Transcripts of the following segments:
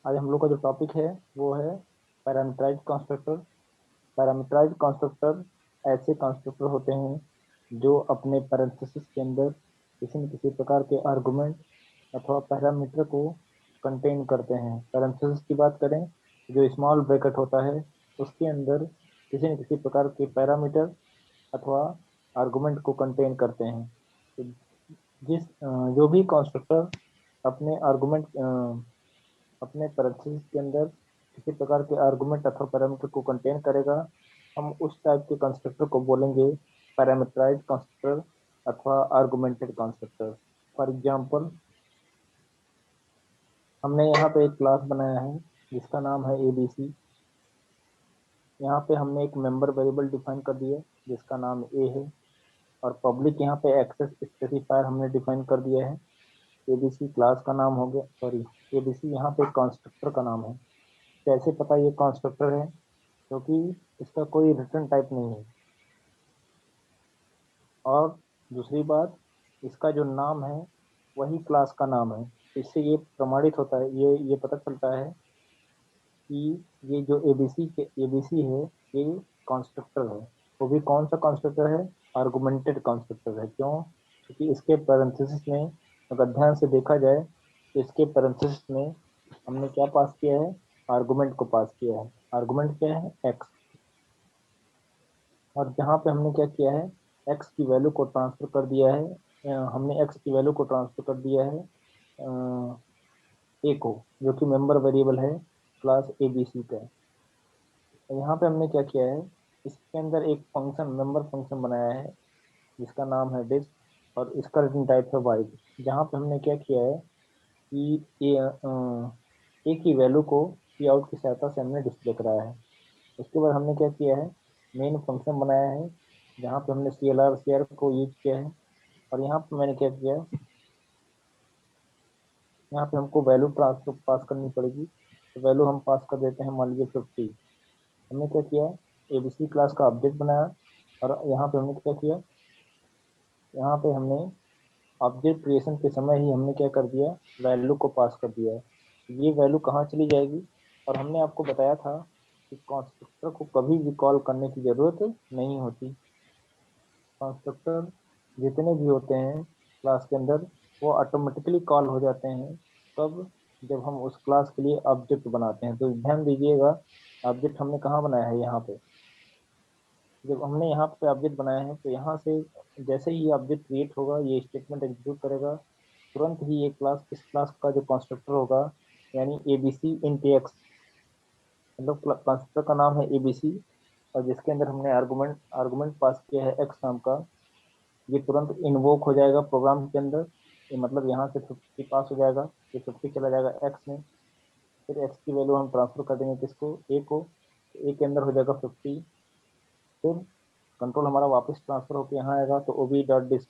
आज हम लोग का जो टॉपिक है वो है पैरामीटराइज्ड कंस्ट्रक्टर। पैरामीटराइज्ड कंस्ट्रक्टर ऐसे कंस्ट्रक्टर होते हैं जो अपने पैरेंथेसिस के अंदर किसी न किसी प्रकार के आर्गुमेंट अथवा पैरामीटर को कंटेन करते हैं। पैरेंथेसिस की बात करें तो जो स्मॉल ब्रैकेट होता है उसके अंदर किसी न किसी प्रकार के पैरामीटर अथवा आर्गुमेंट को कंटेन करते हैं। तो जो भी कंस्ट्रक्टर अपने आर्गुमेंट अपने पैरेंथेसिस के अंदर किसी प्रकार के आर्गुमेंट अथवा पैरामीटर को कंटेन करेगा, हम उस टाइप के कंस्ट्रक्टर को बोलेंगे पैरामीटराइज्ड कंस्ट्रक्टर अथवा आर्गुमेंटेड कंस्ट्रक्टर। फॉर एग्जांपल, हमने यहाँ पे एक क्लास बनाया है जिसका नाम है एबीसी। यहाँ पे हमने एक मेंबर वेरिएबल डिफाइन कर दिया जिसका नाम ए है, और पब्लिक यहाँ पे एक्सेस स्पेसिफायर हमने डिफाइन कर दिया है। एबीसी क्लास का नाम हो गया, सॉरी, एबीसी यहाँ पे कंस्ट्रक्टर का नाम है। कैसे पता ये कंस्ट्रक्टर है? क्योंकि इसका कोई रिटर्न टाइप नहीं है। और दूसरी बात, इसका जो नाम है वही क्लास का नाम है। इससे ये प्रमाणित होता है, ये पता चलता है कि ये जो एबीसी है ये कंस्ट्रक्टर है। वो भी कौन सा कंस्ट्रक्टर है? आर्गुमेंटेड कंस्ट्रक्टर है। क्यों? क्योंकि इसके पैरेंथेसिस में अगर ध्यान से देखा जाए तो इसके पैरेंथेसिस में हमने क्या पास किया है? आर्गुमेंट को पास किया है। आर्गुमेंट क्या है? एक्स। और जहाँ पे हमने क्या किया है, एक्स की वैल्यू को ट्रांसफर कर दिया है, हमने एक्स की वैल्यू को ट्रांसफर कर दिया है ए को, जो कि मेंबर वेरिएबल है क्लास ए बी सी का। तो यहाँ पे हमने क्या किया है, इसके अंदर एक फंक्शन मेंबर फंक्शन बनाया है जिसका नाम है डिस्प, और इसका रिटर्न टाइप है वाइड। जहाँ पे हमने क्या किया है कि ए की वैल्यू को सी आउट की सहायता से हमने डिस्प्ले कराया है। उसके बाद हमने क्या किया है, मेन फंक्शन बनाया है जहाँ पे हमने C L R C R को यूज किया है। और यहाँ पे मैंने क्या किया, यहाँ पे हमको वैल्यू ट्रांसफर पास करनी पड़ेगी। तो वैल्यू हम पास कर देते हैं, मान लीजिए 50। हमने क्या किया, एबीसी क्लास का ऑब्जेक्ट बनाया, और यहाँ पे हमने क्या किया, यहाँ पे हमने ऑब्जेक्ट क्रिएशन के समय ही हमने क्या कर दिया, वैल्यू को पास कर दिया है। ये वैल्यू कहाँ चली जाएगी? और हमने आपको बताया था कि कंस्ट्रक्टर को कभी भी कॉल करने की जरूरत नहीं होती। कंस्ट्रक्टर जितने भी होते हैं क्लास के अंदर वो ऑटोमेटिकली कॉल हो जाते हैं। तब जब हम उस क्लास के लिए ऑब्जेक्ट बनाते हैं, तो ध्यान दीजिएगा, ऑब्जेक्ट हमने कहाँ बनाया है, यहाँ पे। जब हमने यहाँ पे ऑब्जेक्ट बनाया है तो यहाँ से जैसे ही ऑब्जेक्ट क्रिएट होगा ये स्टेटमेंट एग्जीक्यूट करेगा, तुरंत ही ये क्लास, इस क्लास का जो कंस्ट्रक्टर होगा, यानी एबीसी इंट एक्स, मतलब कंस्ट्रक्टर का नाम है एबीसी, और जिसके अंदर हमने आर्गुमेंट आर्गुमेंट पास किया है एक्स नाम का, ये तुरंत इन्वोक हो जाएगा प्रोग्राम के अंदर। ये मतलब यहाँ से 50 पास हो जाएगा, ये 50 चला जाएगा एक्स में। फिर एक्स की वैल्यू हम ट्रांसफर कर देंगे किसको, ए को। ए के अंदर हो जाएगा 50। फिर कंट्रोल हमारा वापस ट्रांसफर होकर यहाँ आएगा, तो ओबी डॉट डिस्प।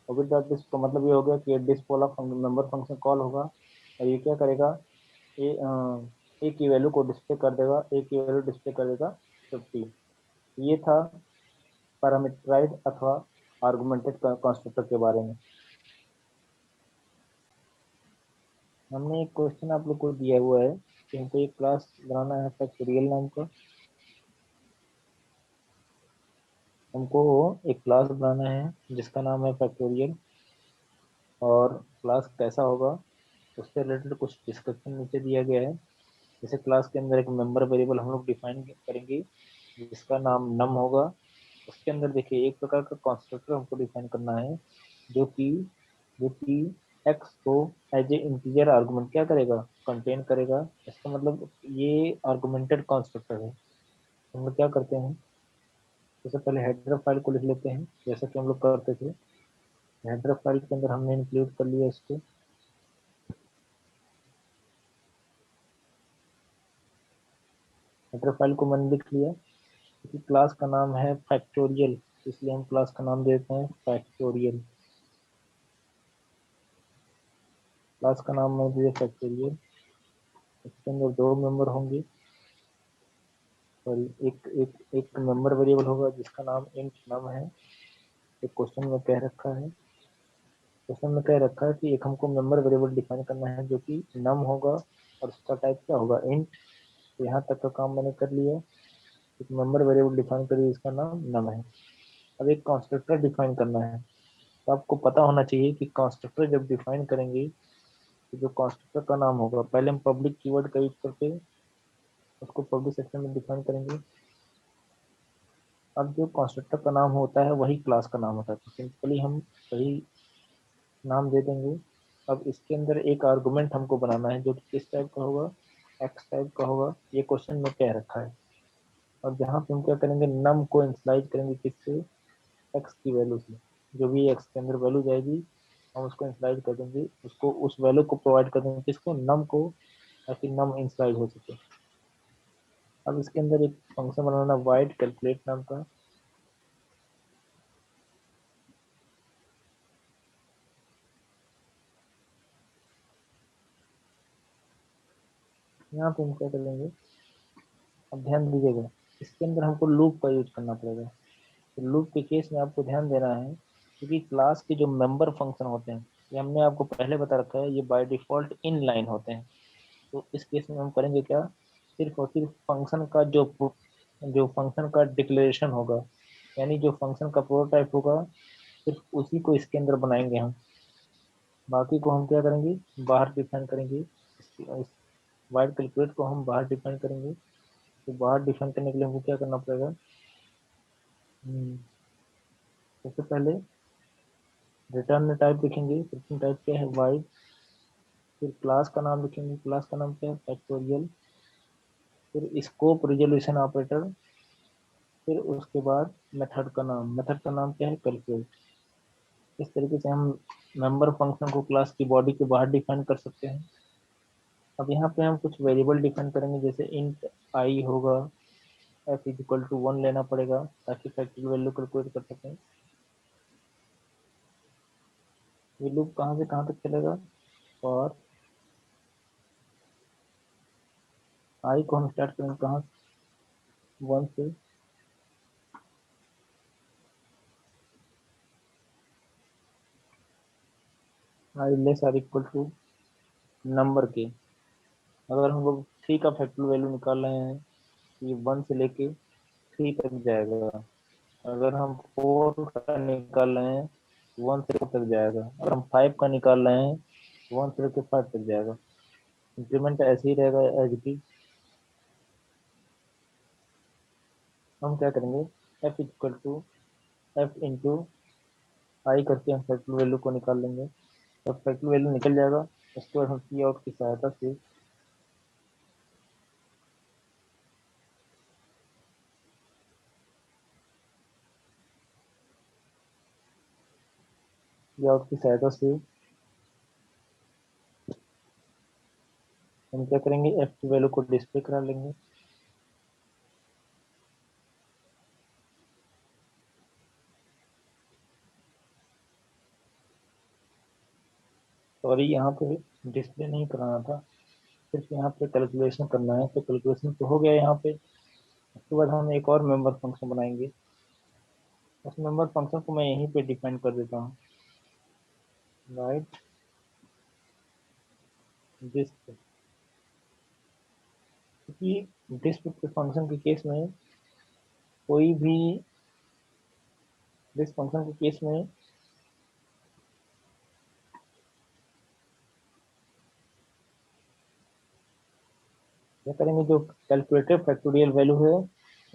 ओबी डॉट डिस्प का मतलब ये हो गया कि डिस्प वाला मेंबर फंक्शन कॉल होगा, और ये क्या करेगा, ए ए की वैल्यू को डिस्प्ले कर देगा, ए की वैल्यू डिस्प्ले कर देगा 50। ये था पैरामीटराइज्ड अथवा आर्गुमेंटेड कंस्ट्रक्टर के बारे में। हमने एक क्वेश्चन आप लोग को दिया हुआ है कि हमको एक क्लास बनाना है फैक्टोरियल नाम का। हमको एक क्लास बनाना है जिसका नाम है फैक्टोरियल, और क्लास कैसा होगा उससे रिलेटेड कुछ डिस्क्रिप्शन नीचे दिया गया है। जैसे क्लास के अंदर एक मेंबर वेरिएबल हम लोग डिफाइन करेंगे जिसका नाम नम होगा। उसके अंदर देखिए एक प्रकार का कंस्ट्रक्टर हमको डिफाइन करना है जो कि जो कि एक्स को एज ए इंटीजर आर्गुमेंट क्या करेगा, कंटेन करेगा। इसका मतलब ये आर्गुमेंटेड कंस्ट्रक्टर है। हम लोग क्या करते हैं, जैसे पहले हेडर फाइल को लिख लेते हैं जैसा कि हम लोग करते थे। हेडर फाइल के अंदर हमने इंक्लूड कर लिया इसको। हेडर फाइल को मैंने लिख लिया, क्योंकि क्लास का नाम है फैक्टोरियल, इसलिए हम क्लास का नाम देते हैं फैक्टोरियल। क्लास का नाम मैं दिया फैक्टोरियल। इसके अंदर दो मेंबर होंगे, सॉरी, एक एक एक मेंबर वेरिएबल होगा जिसका नाम इंट नम है। एक क्वेश्चन में कह रखा है, क्वेश्चन में कह रखा है कि एक हमको मेंबर वेरिएबल डिफाइन करना है जो कि नम होगा, और उसका टाइप क्या होगा, इंट। तो यहाँ तक का काम मैंने कर लिया। एक मेंबर वेरिएबल डिफाइन करिए, इसका नाम नम है। अब एक कंस्ट्रक्टर डिफाइन करना है। तो आपको पता होना चाहिए कि कंस्ट्रक्टर जब डिफाइन करेंगे तो जो कंस्ट्रक्टर का नाम होगा, पहले हम पब्लिक कीवर्ड का यूज करके उसको पब्लिक सेक्शन में डिफाइन करेंगे। अब जो कंस्ट्रक्टर का नाम होता है वही क्लास का नाम होता है, तो सिंपली हम वही नाम दे देंगे। अब इसके अंदर एक आर्गुमेंट हमको बनाना है जो कि किस टाइप का होगा, एक्स टाइप का होगा। ये क्वेश्चन में क्या रखा है। और जहाँ पे हम क्या करेंगे, नम को इनिशियलाइज करेंगे किससे, एक्स की वैल्यू से। जो भी एक्स के अंदर वैल्यू जाएगी हम उसको इनिशियलाइज कर देंगे, उसको उस वैल्यू को प्रोवाइड कर देंगे किसको, नम को, ताकि नम इनिशियलाइज हो सके। अब इसके अंदर एक फंक्शन बनाना वाइड कैलकुलेट नाम का। यहाँ पे हम क्या करेंगे, अब ध्यान दीजिएगा, इसके अंदर हमको लूप का यूज करना पड़ेगा। तो लूप के केस में आपको ध्यान देना है, क्योंकि क्लास के जो मेंबर फंक्शन होते हैं, ये हमने आपको पहले बता रखा है, ये बाय डिफॉल्ट इन लाइन होते हैं। तो इस केस में हम करेंगे क्या, सिर्फ और सिर्फ फंक्शन का जो फंक्शन का डिक्लेरेशन होगा, यानी जो फंक्शन का प्रोटोटाइप होगा, सिर्फ उसी को इसके अंदर बनाएंगे हम। बाकी को हम क्या करेंगे, बाहर डिफाइन करेंगे। इस वाइड कैलकुलेट को हम बाहर डिफाइन करेंगे। तो बाहर डिफाइन करने के लिए हमको क्या करना पड़ेगा, सबसे पहले रिटर्न में टाइप लिखेंगे, रिटर्न टाइप क्या है, वाइड। फिर क्लास का नाम लिखेंगे, क्लास का नाम क्या है, फैक्टोरियल। फिर स्कोप रिजोल्यूशन ऑपरेटर। फिर उसके बाद मेथड का नाम, मेथड का नाम क्या है, कैलकुलेट। इस तरीके से हम मेंबर फंक्शन को क्लास की बॉडी के बाहर डिफाइन कर सकते हैं। अब यहाँ पे हम कुछ वेरिएबल डिफाइन करेंगे, जैसे इंट आई होगा, एफ इज इक्वल टू 1 लेना पड़ेगा ताकि फैक्टोरियल वैल्यू कैलकुलेट कर सकें। ये लूप कहाँ से कहाँ तक चलेगा, और आई को हम स्टार्ट करेंगे कहाँ, 1 से। I less or equal to number के। अगर हम लोग 3 का फैक्टोरियल वैल्यू निकाल रहे हैं, ये 1 से लेके 3 तक जाएगा। अगर हम 4 का निकाल रहे हैं, 1 से 4 तक जाएगा। अगर हम 5 का निकाल रहे हैं, 1 से लेके 5 तक जाएगा। इंक्रीमेंट ऐसे ही रहेगा एज इट। हम क्या करेंगे, F equal to F into I करके हम फैक्टोरियल वैल्यू को निकाल लेंगे। जब फैक्टोरियल वैल्यू निकल जाएगा, उसके बाद हम सी आउट की सहायता से हम क्या करेंगे, एफ की वैल्यू को डिस्प्ले करा लेंगे। सॉरी, यहाँ पे डिस्प्ले नहीं कराना था, सिर्फ यहाँ पे कैलकुलेशन करना है। तो कैलकुलेशन तो हो गया यहाँ पे। उसके बाद हम एक और मेंबर फंक्शन बनाएंगे। उस मेंबर फंक्शन को मैं यहीं पे डिफाइन कर देता हूँ, राइट डिस्प। क्योंकि डिस्प के फंक्शन के केस में कोई भी, डिस्प फंक्शन के केस में क्या करेंगे, जो कैलकुलेटेड फैक्टोरियल वैल्यू है,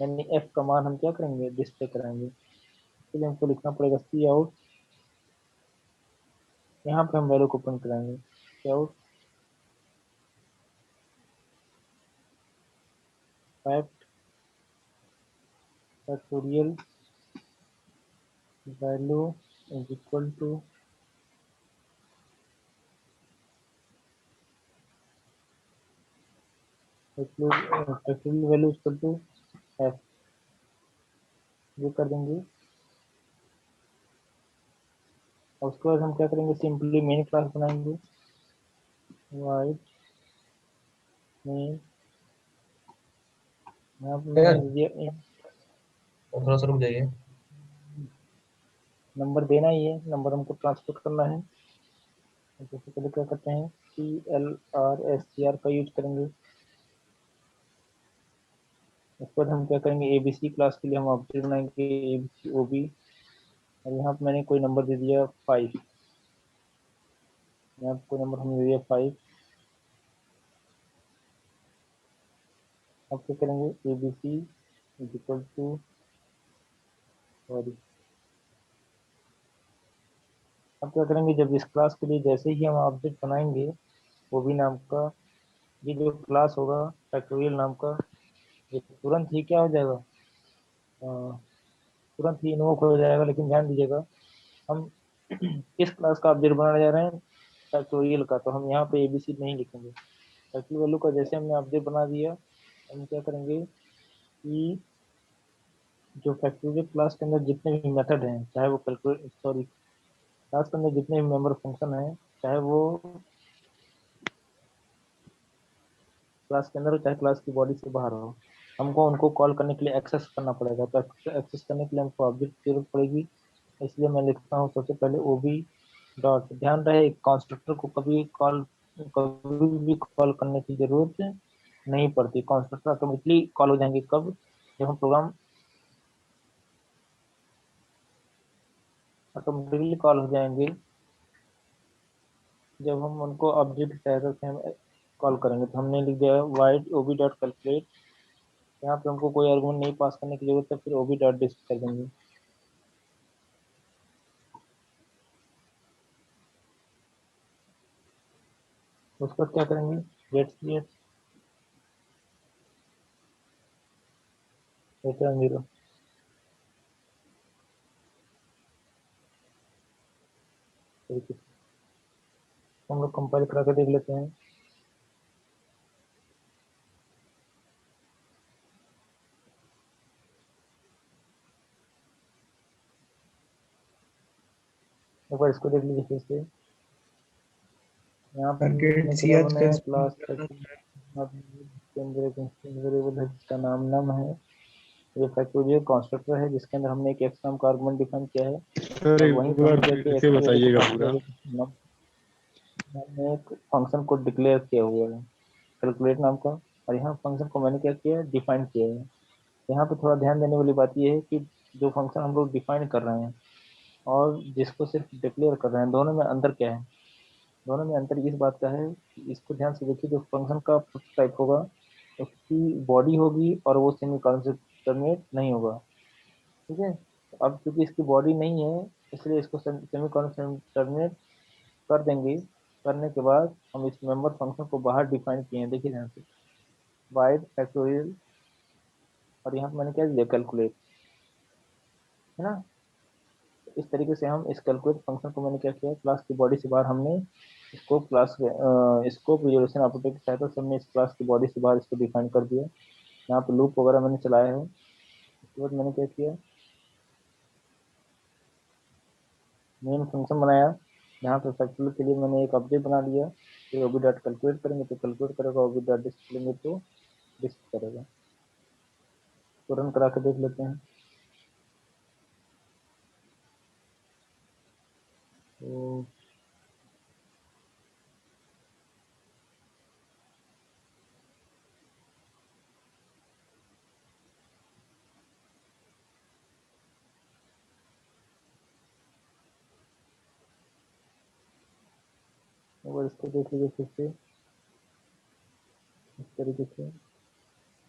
यानी एफ का मान हम क्या करेंगे, डिस्प्ले कराएंगे। इसके लिए हमको लिखना पड़ेगा सी आउट। यहाँ पे हम वैल्यू को प्रिंट कराएंगे, C out factorial value is equal to factorial value equal to F, ये कर देंगे। और उसके बाद हम क्या करेंगे, सिंपली मेन क्लास बनाएंगे, वाइड मेन। यहाँ पे मैंने यार दे दिया थोड़ा सा रुक जाइए। नंबर देना ही है, नंबर हमको ट्रांसफर करना है। सबसे पहले क्या करते हैं, CLR STR का यूज करेंगे। उसके बाद हम क्या करेंगे, ABC क्लास के लिए हम ऑब्जेक्ट बनाएंगे ABCOB। और यहाँ पे मैंने कोई नंबर दे दिया 5। यहाँ पे कोई नंबर हमने दे दिया 5। अब क्या करेंगे, ABC is equal to, sorry, अब क्या करेंगे, जब इस क्लास के लिए जैसे ही हम ऑब्जेक्ट बनाएंगे OB नाम का, ये जो क्लास होगा फैक्टोरियल नाम का, ये तुरंत ही क्या हो जाएगा, अ, तुरंत ही इन्वोक हो जाएगा। लेकिन ध्यान दीजिएगा, हम किस क्लास का ऑब्जेक्ट बनाने जा रहे हैं, फैक्टोरियल का, तो हम यहाँ पे ABC नहीं लिखेंगे। फैक्टोरियल वैल्यू का जैसे हमने ऑब्जेक्ट बना दिया, हम क्या करेंगे कि जो फैक्टोरियल क्लास के अंदर जितने भी मेथड हैं, चाहे वो कैलकुलेट, सॉरी, क्लास के अंदर जितने भी मेंबर फंक्शन हैं, चाहे वो क्लास के अंदर हो चाहे क्लास की बॉडी से बाहर हो, हमको उनको कॉल करने के लिए एक्सेस करना पड़ेगा। तो एक्सेस करने के लिए हमको ऑब्जेक्ट की जरूरत पड़ेगी। इसलिए मैं लिखता हूँ सबसे पहले OB डॉट, ध्यान रहे कंस्ट्रक्टर को कभी भी कॉल करने की जरूरत नहीं पड़ती। कंस्ट्रक्टर ऑटोमेटिकली कॉल हो जाएंगे कब, जब हम प्रोग्राम ऑटोमेटिकली कॉल हो जाएंगे जब हम उनको ऑब्जेक्ट की सहायता से हम कॉल करेंगे। तो हमने लिख दिया वाइड OB डॉट कैलकुलेट। यहाँ पे हमको कोई आर्गुमेंट नहीं पास करने की जरूरत है, फिर OB डॉट डिस्प्ले कर देंगे। उसके बाद क्या करेंगे, लेट्स रिटर्न 0। हम लोग कंपाइल करा के देख लेते हैं। एक बार इसको देख लीजिए फिर से। यहाँ पे टारगेट हमने क्या CH बनाया, प्लस क्लास वेरिएबल है जिसका नाम नम है। ये फैक्टोरियल कंस्ट्रक्टर है जिसके अंदर हमने एक एक्स नाम का आर्गुमेंट डिफाइन किया है। सर और एक वहीं पे बार हमने क्या फिर किया, से एक्स की वजह से बताइएगा पास की पूरा। वजह से हमने एक फंक्शन को डिक्लेयर किया हुआ है कैलकुलेट नाम का। और यहाँ फंक्शन को मैंने क्या किया, डिफाइन किया है। यहाँ पे थोड़ा ध्यान देने वाली बात यह है कि जो फंक्शन हम लोग डिफाइन कर रहे हैं और जिसको सिर्फ डिक्लेयर कर रहे हैं, दोनों में अंतर क्या है। दोनों में अंतर इस बात का है कि इसको ध्यान से देखिए, जो फंक्शन का टाइप होगा उसकी बॉडी होगी और वो सेमी कॉलन से टर्मिनेट नहीं होगा। ठीक है, तो अब क्योंकि इसकी बॉडी नहीं है, इसलिए इसको सेमी कॉलन से टर्मिनेट कर देंगे। करने के बाद हम इस मेंबर फंक्शन को बाहर डिफाइन किए हैं, देखिए ध्यान से, वाइड फैक्टोरियल, और यहाँ पे मैंने क्या दिया, कैलकुलेट, है ना। इस तरीके से हम इस कैलकुलेट फंक्शन को मैंने क्या किया, क्लास की बॉडी से बाहर हमने स्कोप रिजोल्यूशन ऑपरेटर की सहायता से हमने इस क्लास की बॉडी से बाहर इसको डिफाइन कर दिया। यहाँ पे लूप वगैरह मैंने चलाया है। उसके बाद मैंने क्या किया, मेन फंक्शन बनाया। यहाँ पे फैक्टोरियल के लिए मैंने एक ऑब्जेक्ट बना लिया। फिर ओबी डॉट कैलकुलेट करेंगे तो कैलकुलेट करेगा, ओबी डॉट डिस्प्ले करेंगे तो डिस्प्ले करेगा। तो रन करा के देख लेते हैं। तो एक बार इसको देख लीजिए फिर से। इस तरीके से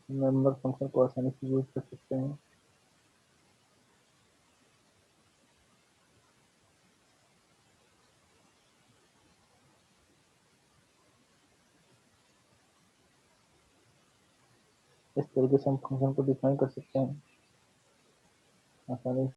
मेंबर फंक्शन को आसानी से यूज कर सकते हैं। इस तरीके से हम फंक्शन को डिफाइन कर सकते हैं आसानी से।